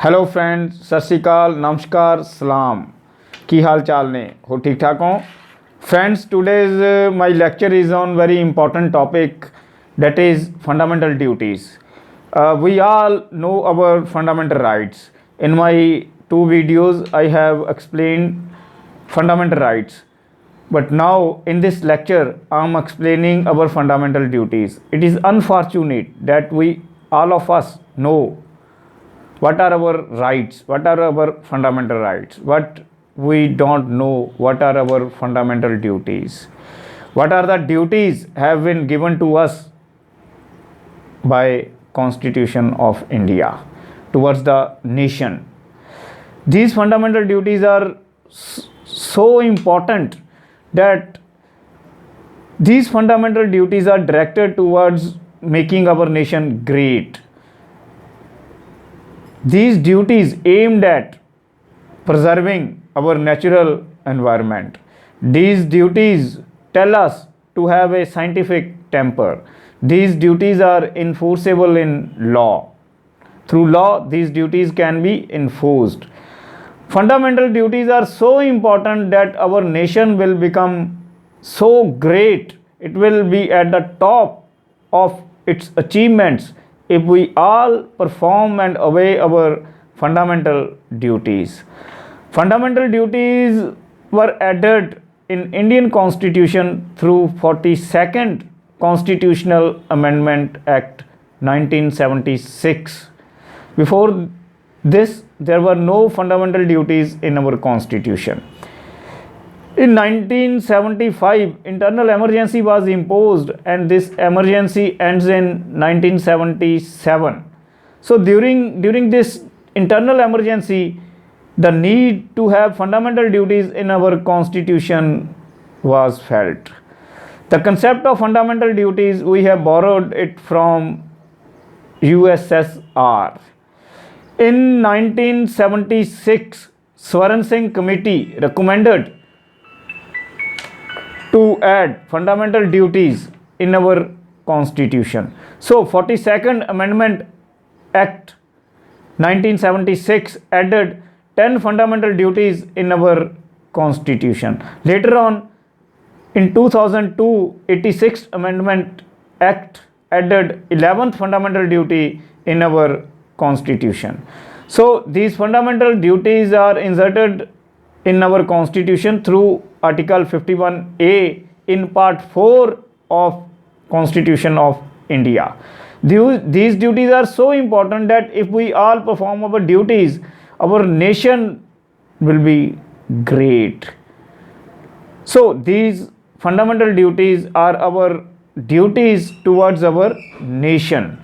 Hello friends, सत श्री अकाल, नमस्कार, सलाम। की हाल चाल ने हो? ठीक ठाक हो friends? Today's my lecture is on very important topic, that is fundamental duties. We all know our fundamental rights. In my two videos I have explained fundamental rights, but now in this lecture I am explaining our fundamental duties. It is unfortunate that we all of us know what are our rights, what are our fundamental rights, but we don't know what are our fundamental duties, what are the duties have been given to us by Constitution of India towards the nation. These fundamental duties are so important that these fundamental duties are directed towards making our nation great. These duties aimed at preserving our natural environment. These duties tell us to have a scientific temper. These duties are enforceable in law. Through law, these duties can be enforced. Fundamental duties are so important that our nation will become so great. It will be at the top of its achievements if we all perform and obey our fundamental duties. Fundamental duties were added in Indian Constitution through 42nd Constitutional Amendment Act 1976. Before this, there were no fundamental duties in our Constitution. In 1975, internal emergency was imposed, and this emergency ends in 1977. So during this internal emergency, the need to have fundamental duties in our Constitution was felt. The concept of fundamental duties, we have borrowed it from USSR. In 1976, Swaran Singh Committee recommended to add fundamental duties in our Constitution. So 42nd Amendment Act 1976 added 10 fundamental duties in our Constitution. Later on, in 2002, 86th Amendment Act added 11th fundamental duty in our Constitution. So these fundamental duties are inserted in our Constitution through Article 51A in Part 4 of Constitution of India. These duties are so important that if we all perform our duties, our nation will be great. So these fundamental duties are our duties towards our nation.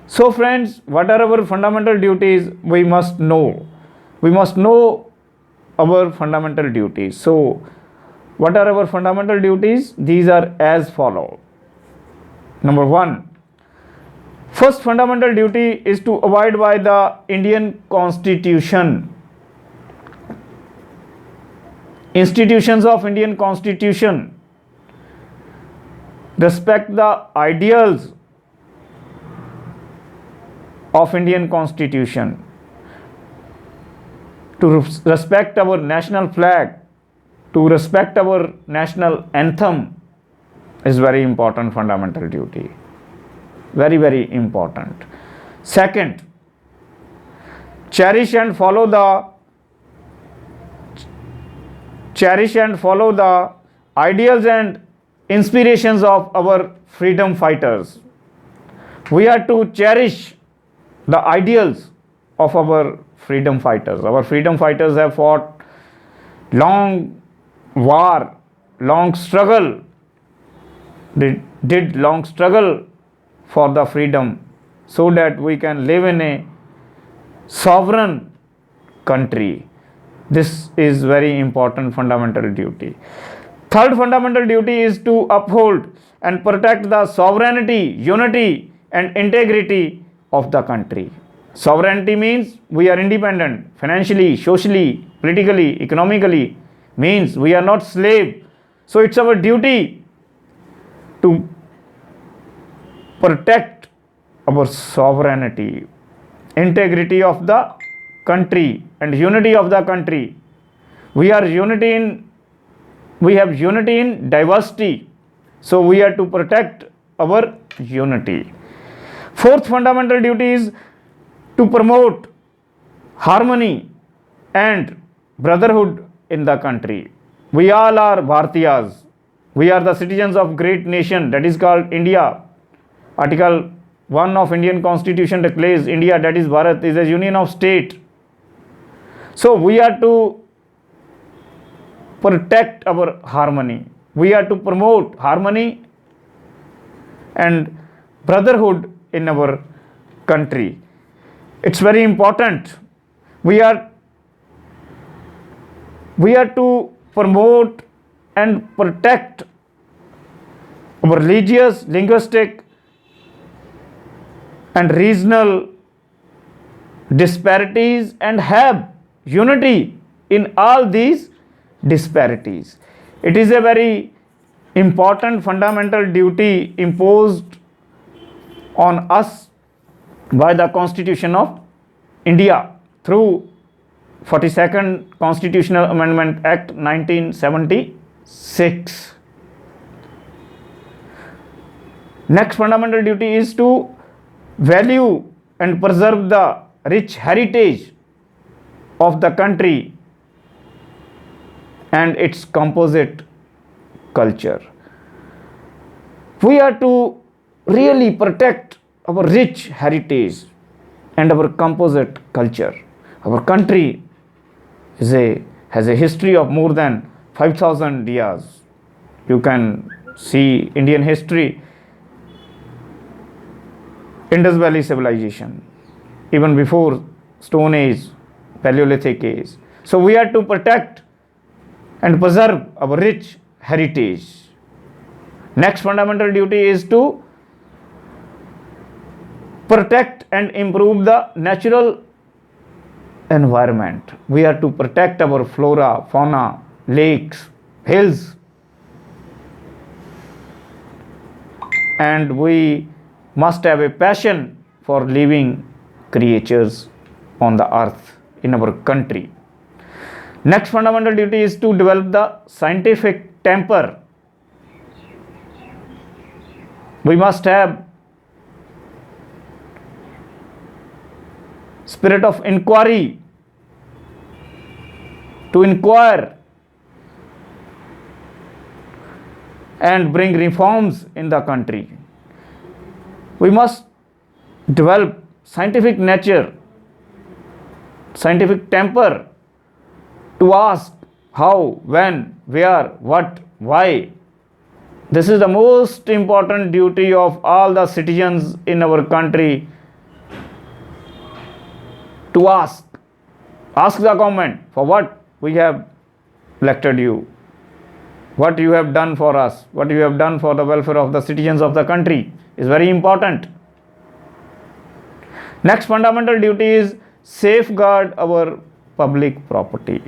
So friends, what are our fundamental duties? We must know. We must know our fundamental duties. So what are our fundamental duties? These are as follow. Number 1, first fundamental duty is to abide by the Indian Constitution. Institutions of Indian Constitution. Respect the ideals of Indian Constitution. To respect our national flag, to respect our national anthem is very important fundamental duty. Very, very important. Second, cherish and follow the ideals and inspirations of our freedom fighters. We are to cherish the ideals of our freedom fighters. Our freedom fighters have fought long war, long struggle. They did long struggle for the freedom so that we can live in a sovereign country. This is very important fundamental duty. Third fundamental duty is to uphold and protect the sovereignty, unity and integrity of the country. Sovereignty means we are independent financially, socially, politically, economically, means we are not slave. So it's our duty to protect our sovereignty, integrity of the country and unity of the country. We have unity in diversity. So we have to protect our unity. Fourth fundamental duty is to promote harmony and brotherhood in the country. We all are Bharatiyas. We are the citizens of great nation that is called India. Article 1 of Indian Constitution declares India, that is Bharat, is a union of state. So we are to protect our harmony. We are to promote harmony and brotherhood in our country. It's very important. We are to promote and protect our religious, linguistic, and regional disparities and have unity in all these disparities. It is a very important fundamental duty imposed on us by the Constitution of India through 42nd Constitutional Amendment Act 1976. Next fundamental duty is to value and preserve the rich heritage of the country and its composite culture. We are to really protect our rich heritage and our composite culture. Our country has a history of more than 5,000 years. You can see Indian history, Indus Valley civilization, even before Stone Age, Paleolithic age. So we are to protect and preserve our rich heritage. Next fundamental duty is to protect and improve the natural environment. We are to protect our flora, fauna, lakes, hills, and we must have a passion for living creatures on the earth in our country. Next fundamental duty is to develop the scientific temper. We must have spirit of inquiry, to inquire and bring reforms in the country. We must develop scientific nature, scientific temper, to ask how, when, where, what, why. This is the most important duty of all the citizens in our country, to ask the government for what we have elected you, what you have done for us, what you have done for the welfare of the citizens of the country is very important. Next fundamental duty is safeguard our public property.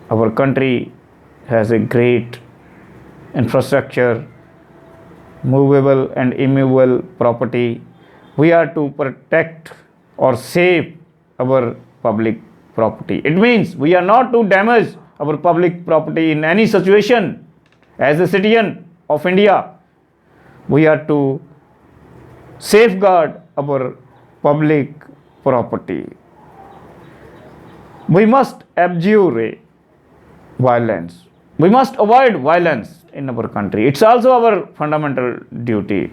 Our country has a great infrastructure, movable and immovable property. We are to protect or save our public property. It means we are not to damage our public property in any situation. As a citizen of India, we are to safeguard our public property. We must abjure violence. We must avoid violence in our country. It's also our fundamental duty.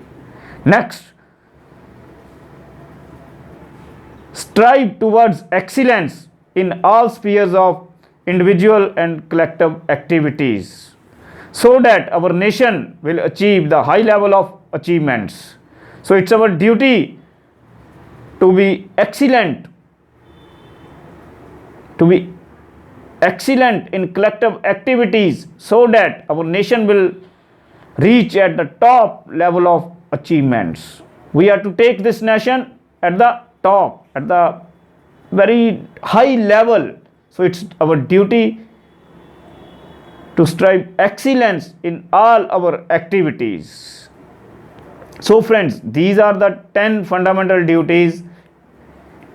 Next, strive towards excellence in all spheres of individual and collective activities, so that our nation will achieve the high level of achievements. So it's our duty to be excellent, in collective activities, so that our nation will reach at the top level of achievements. We are to take this nation at the top, at the very high level. So it's our duty to strive excellence in all our activities. So friends, these are the 10 fundamental duties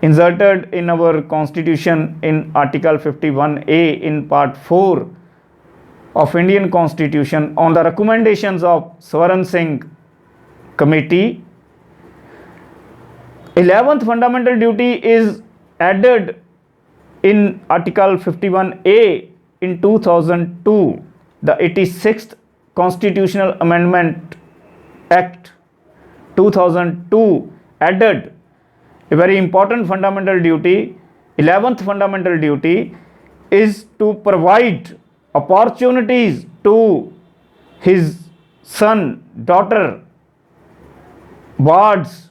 inserted in our constitution in Article 51A in Part 4 of Indian Constitution on the recommendations of Swaran Singh Committee. 11th fundamental duty is added in Article 51A in 2002. The 86th Constitutional Amendment Act 2002 added a very important fundamental duty. 11th fundamental duty is to provide opportunities to his son, daughter, wards,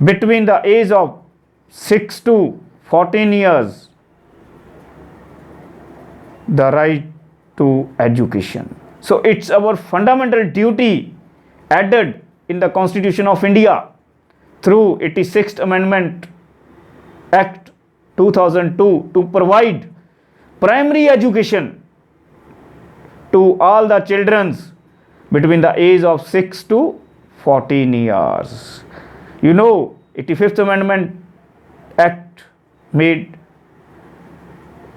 between the age of 6 to 14 years the right to education. So it's our fundamental duty added in the Constitution of India through 86th Amendment Act 2002 to provide primary education to all the children between the age of 6 to 14 years. You know, 85th Amendment Act made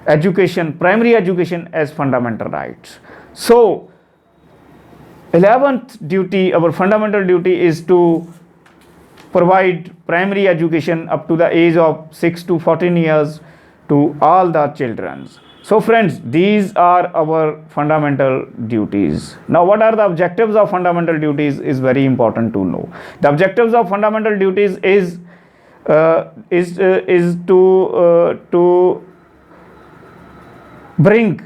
education, primary education as fundamental rights. So 11th duty, our fundamental duty is to provide primary education up to the age of 6 to 14 years to all the children. So friends, these are our fundamental duties. Now what are the objectives of fundamental duties is very important to know. The objectives of fundamental duties is to bring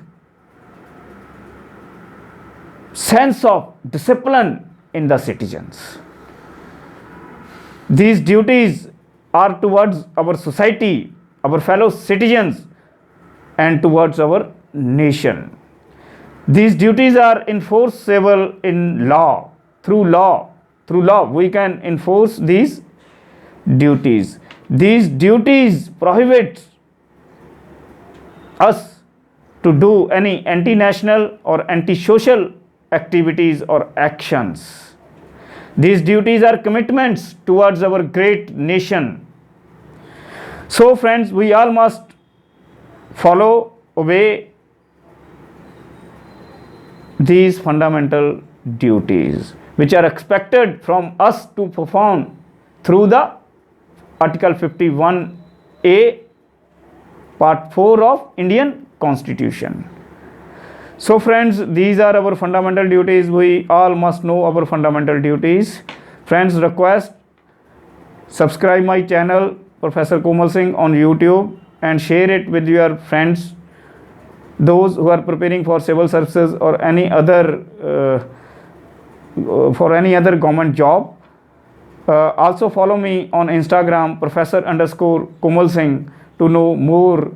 sense of discipline in the citizens. These duties are towards our society, our fellow citizens, and towards our nation. These duties are enforceable in law. Through law we can enforce these duties. These duties prohibit us to do any anti-national or anti-social activities or actions. These duties are commitments towards our great nation. So friends, we all must follow, obey these fundamental duties which are expected from us to perform through the Article 51A Part 4 of Indian Constitution. So friends, these are our fundamental duties. We all must know our fundamental duties. Friends, request subscribe my channel Professor Komal Singh on YouTube and share it with your friends, those who are preparing for civil services or any other government job. Also follow me on Instagram Professor_Komal Singh to know more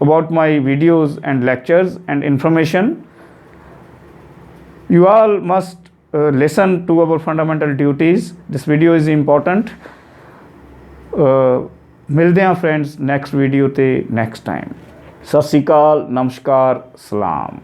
about my videos and lectures and information. You all must listen to our fundamental duties. This video is important. मिलते हैं friends next video ते next time. सत श्री अकाल, नमस्कार, सलाम।